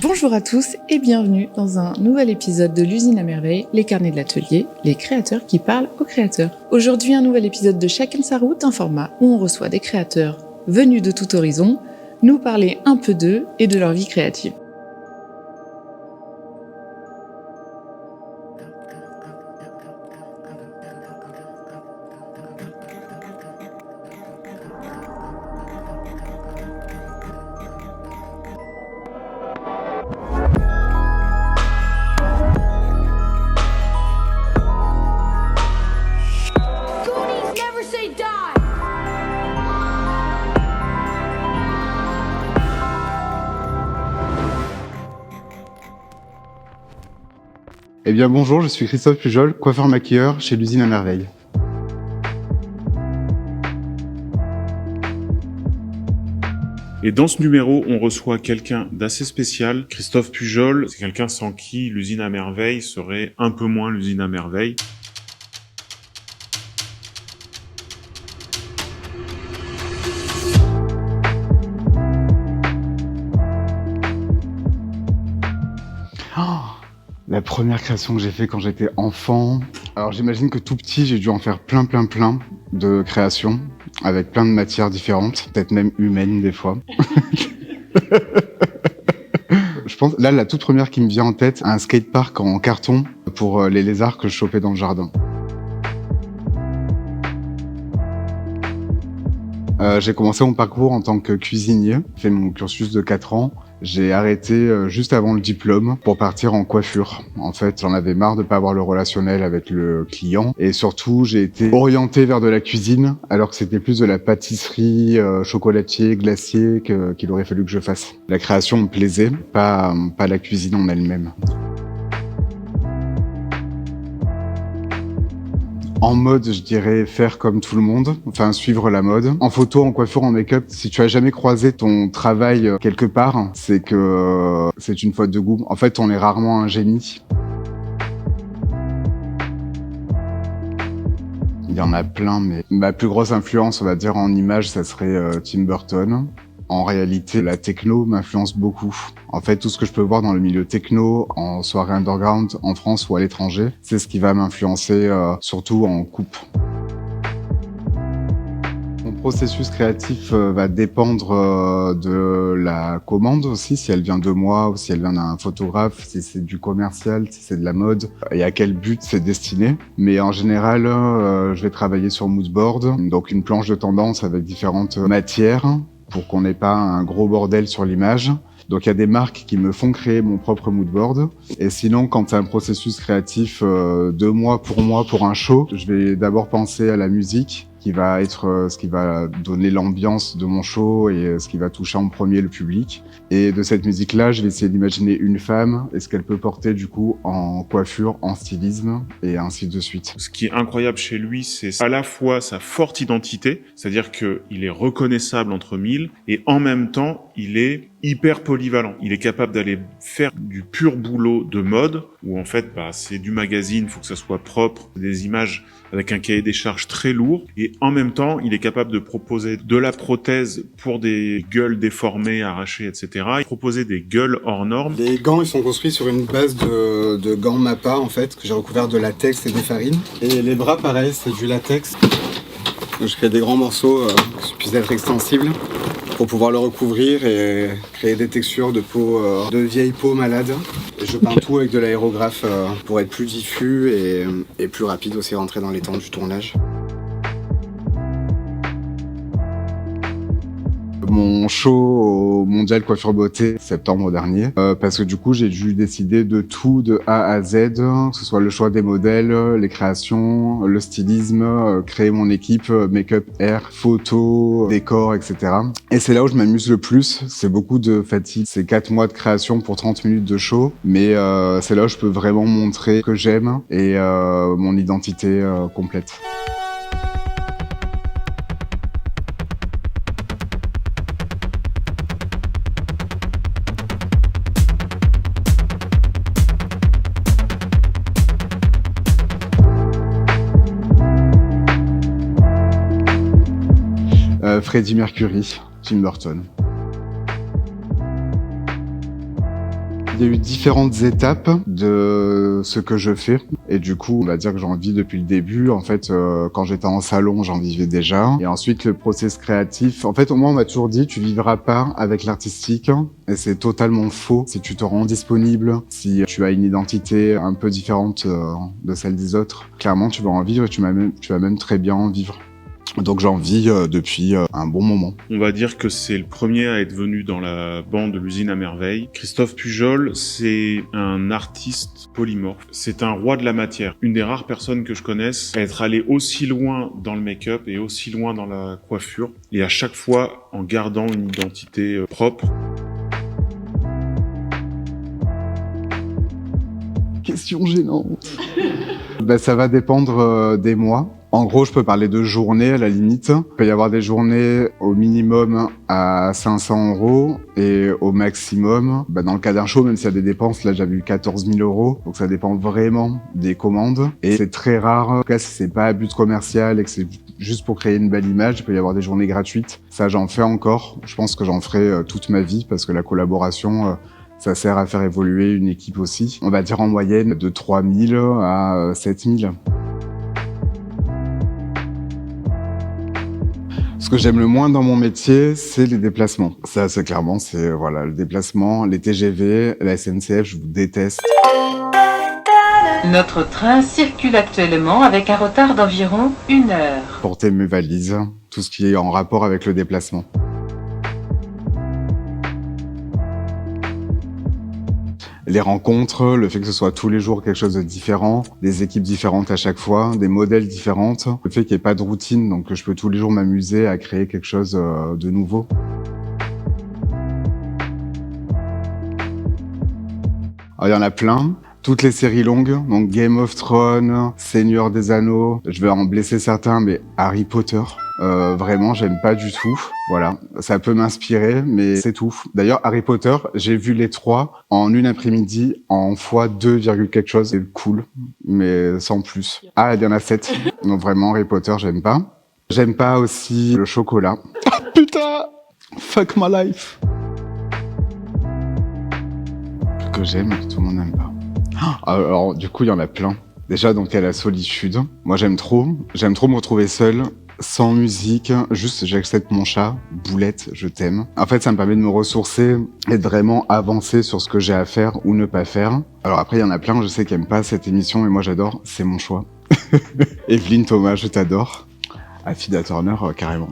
Bonjour à tous et bienvenue dans un nouvel épisode de l'usine à merveille, les carnets de l'atelier, les créateurs qui parlent aux créateurs. Aujourd'hui, un nouvel épisode de Chacun sa route, un format où on reçoit des créateurs venus de tout horizon, nous parler un peu d'eux et de leur vie créative. Eh bien bonjour, je suis Christophe Pujol, coiffeur-maquilleur chez l'usine à merveille. Et dans ce numéro, on reçoit quelqu'un d'assez spécial. Christophe Pujol, c'est quelqu'un sans qui l'usine à merveille serait un peu moins l'usine à merveille. La première création que j'ai fait quand j'étais enfant, alors j'imagine que tout petit, j'ai dû en faire plein de créations, avec plein de matières différentes, peut-être même humaines des fois. Je pense, là, la toute première qui me vient en tête, un skatepark en carton pour les lézards que je chopais dans le jardin. J'ai commencé mon parcours en tant que cuisinier, j'ai fait mon cursus de 4 ans. J'ai arrêté juste avant le diplôme pour partir en coiffure. En fait, j'en avais marre de pas avoir le relationnel avec le client. Et surtout, j'ai été orienté vers de la cuisine, alors que c'était plus de la pâtisserie, chocolatier, glacier qu'il aurait fallu que je fasse. La création me plaisait, pas la cuisine en elle-même. En mode, je dirais faire comme tout le monde, enfin suivre la mode. En photo, en coiffure, en make-up, si tu as jamais croisé ton travail quelque part, c'est que c'est une faute de goût. En fait, on est rarement un génie. Il y en a plein, mais ma plus grosse influence, on va dire, en image, ça serait Tim Burton. En réalité, la techno m'influence beaucoup. En fait, tout ce que je peux voir dans le milieu techno, en soirée underground, en France ou à l'étranger, c'est ce qui va m'influencer, surtout en coupe. Mon processus créatif va dépendre de la commande aussi, si elle vient de moi ou si elle vient d'un photographe, si c'est du commercial, si c'est de la mode, et à quel but c'est destiné. Mais en général, je vais travailler sur moodboard, donc une planche de tendance avec différentes matières, pour qu'on n'ait pas un gros bordel sur l'image. Donc il y a des marques qui me font créer mon propre moodboard. Et sinon, quand c'est un processus créatif de moi, pour un show, je vais d'abord penser à la musique, qui va être ce qui va donner l'ambiance de mon show et ce qui va toucher en premier le public. Et de cette musique-là, je vais essayer d'imaginer une femme et ce qu'elle peut porter du coup en coiffure, en stylisme et ainsi de suite. Ce qui est incroyable chez lui, c'est à la fois sa forte identité, c'est-à-dire qu'il est reconnaissable entre mille, et en même temps, il est hyper polyvalent. Il est capable d'aller faire du pur boulot de mode, où en fait, c'est du magazine, faut que ça soit propre, des images avec un cahier des charges très lourd, et en même temps, il est capable de proposer de la prothèse pour des gueules déformées, arrachées, etc. Il proposait des gueules hors normes. Les gants, ils sont construits sur une base de gants Mappa, en fait, que j'ai recouvert de latex et des farines. Et les bras, pareil, c'est du latex. Donc, je crée des grands morceaux qui puissent être extensibles pour pouvoir le recouvrir et créer des textures de peau, de vieille peau malade. Et je peins tout avec de l'aérographe pour être plus diffus et plus rapide aussi, rentrer dans les temps du tournage. Mon show au Mondial Coiffure Beauté, septembre dernier, parce que du coup j'ai dû décider de tout de A à Z, que ce soit le choix des modèles, les créations, le stylisme, créer mon équipe, make-up, hair, photo, décor, etc. Et c'est là où je m'amuse le plus, c'est beaucoup de fatigue, c'est 4 mois de création pour 30 minutes de show, mais c'est là où je peux vraiment montrer que j'aime et mon identité complète. Freddie Mercury, Tim Burton. Il y a eu différentes étapes de ce que je fais. Et du coup, on va dire que j'en vis depuis le début. En fait, quand j'étais en salon, j'en vivais déjà. Et ensuite, le process créatif. En fait, au moins, on m'a toujours dit, tu vivras pas avec l'artistique. Et c'est totalement faux. Si tu te rends disponible, si tu as une identité un peu différente de celle des autres, clairement, tu vas en vivre et tu vas même très bien en vivre. Donc j'en vis depuis un bon moment. On va dire que c'est le premier à être venu dans la bande de l'usine à merveille. Christophe Pujol, c'est un artiste polymorphe. C'est un roi de la matière. Une des rares personnes que je connaisse à être allé aussi loin dans le make-up et aussi loin dans la coiffure. Et à chaque fois en gardant une identité propre. Question gênante. Ça va dépendre des mois. En gros, je peux parler de journées à la limite. Il peut y avoir des journées au minimum à 500 € et au maximum, dans le cas d'un show, même s'il y a des dépenses, là j'avais eu 14 000 €. Donc ça dépend vraiment des commandes. Et c'est très rare, en tout cas si c'est pas à but commercial et que c'est juste pour créer une belle image, il peut y avoir des journées gratuites. Ça j'en fais encore. Je pense que j'en ferai toute ma vie parce que la collaboration... ça sert à faire évoluer une équipe aussi. On va dire en moyenne de 3 000 à 7 000. Ce que j'aime le moins dans mon métier, c'est les déplacements. Ça, c'est clairement, voilà, le déplacement, les TGV, la SNCF, je vous déteste. Notre train circule actuellement avec un retard d'environ 1 heure. Porter mes valises, tout ce qui est en rapport avec le déplacement. Les rencontres, le fait que ce soit tous les jours quelque chose de différent, des équipes différentes à chaque fois, des modèles différentes, le fait qu'il n'y ait pas de routine, donc que je peux tous les jours m'amuser à créer quelque chose de nouveau. Alors, il y en a plein. Toutes les séries longues, donc Game of Thrones, Seigneur des Anneaux, je vais en blesser certains, mais Harry Potter, vraiment, j'aime pas du tout. Voilà, ça peut m'inspirer, mais c'est tout. D'ailleurs, Harry Potter, j'ai vu les 3 en une après-midi en x2, quelque chose. C'est cool, mais sans plus. Ah, il y en a 7. Donc vraiment, Harry Potter, j'aime pas. J'aime pas aussi le chocolat. Ah, putain! Fuck my life! Que j'aime, que tout le monde n'aime pas. Alors, du coup, il y en a plein. Déjà, donc, il y a la solitude. Moi, j'aime trop me retrouver seul, sans musique. Juste, j'accepte mon chat. Boulette, je t'aime. En fait, ça me permet de me ressourcer et de vraiment avancer sur ce que j'ai à faire ou ne pas faire. Alors après, il y en a plein, je sais qu'ils n'aiment pas cette émission, mais moi, j'adore. C'est mon choix. Evelyne Thomas, je t'adore. Affida Turner, carrément.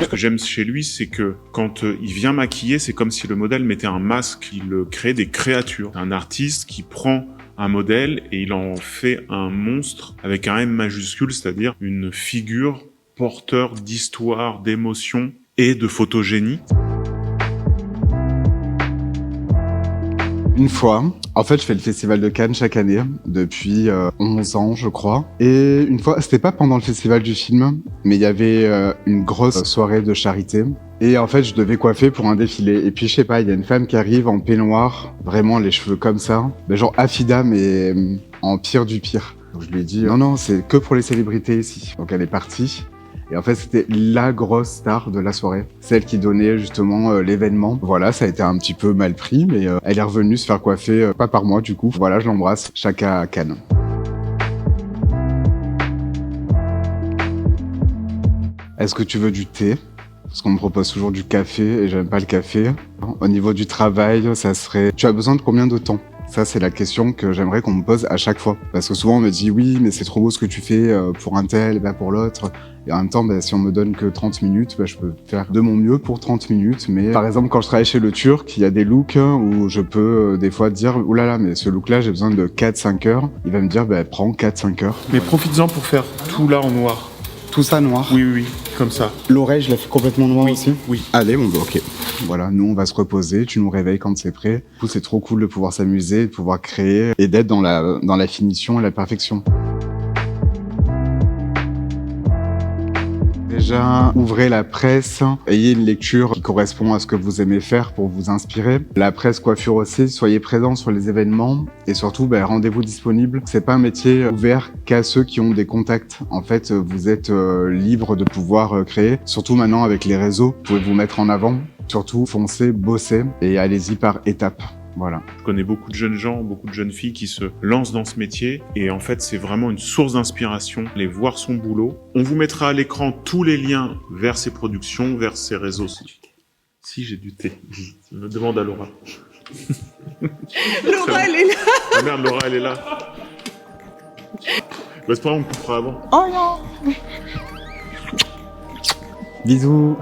Ce que j'aime chez lui, c'est que quand il vient maquiller, c'est comme si le modèle mettait un masque. Il crée des créatures. Un artiste qui prend un modèle et il en fait un monstre avec un M majuscule, c'est-à-dire une figure porteur d'histoire, d'émotion et de photogénie. Une fois, en fait, je fais le festival de Cannes chaque année, depuis 11 ans, je crois. Et une fois, c'était pas pendant le festival du film, mais il y avait une grosse soirée de charité. Et en fait, je devais coiffer pour un défilé. Et puis, je sais pas, il y a une femme qui arrive en peignoir, vraiment les cheveux comme ça. Genre Affida, mais en pire du pire. Donc, je lui ai dit, non, c'est que pour les célébrités ici. Donc, elle est partie. Et en fait, c'était la grosse star de la soirée. Celle qui donnait justement l'événement. Voilà, ça a été un petit peu mal pris, mais elle est revenue se faire coiffer, pas par moi du coup. Voilà, je l'embrasse. Chaka à Cannes. Est-ce que tu veux du thé ? Parce qu'on me propose toujours du café et j'aime pas le café. Au niveau du travail, ça serait... Tu as besoin de combien de temps ? Ça, c'est la question que j'aimerais qu'on me pose à chaque fois. Parce que souvent, on me dit, oui, mais c'est trop beau ce que tu fais pour un tel, pour l'autre. Et en même temps, si on me donne que 30 minutes, je peux faire de mon mieux pour 30 minutes. Mais par exemple, quand je travaille chez le Turc, il y a des looks où je peux des fois dire, oulala, mais ce look-là, j'ai besoin de 4-5 heures. Il va me dire, prends 4-5 heures. Mais profites-en pour faire tout là en noir. Tout ça noir. Oui, comme ça. L'oreille, je la fais complètement noire aussi. Oui. Allez, ok. Voilà, nous, on va se reposer. Tu nous réveilles quand c'est prêt. Du coup, c'est trop cool de pouvoir s'amuser, de pouvoir créer et d'être dans la finition et la perfection. Déjà, ouvrez la presse, ayez une lecture qui correspond à ce que vous aimez faire pour vous inspirer. La presse coiffure aussi, soyez présent sur les événements et surtout, rendez-vous disponible. C'est pas un métier ouvert qu'à ceux qui ont des contacts. En fait, vous êtes libre de pouvoir créer. Surtout maintenant avec les réseaux, vous pouvez vous mettre en avant. Surtout, foncez, bossez et allez-y par étapes. Voilà. Je connais beaucoup de jeunes gens, beaucoup de jeunes filles qui se lancent dans ce métier et en fait c'est vraiment une source d'inspiration, aller voir son boulot. On vous mettra à l'écran tous les liens vers ses productions, vers ses réseaux. Si j'ai du thé, je me demande à Laura. Laura, elle est là. Ah merde, Laura elle est là. C'est pas grave, on coupera avant. Oh non. Bisous.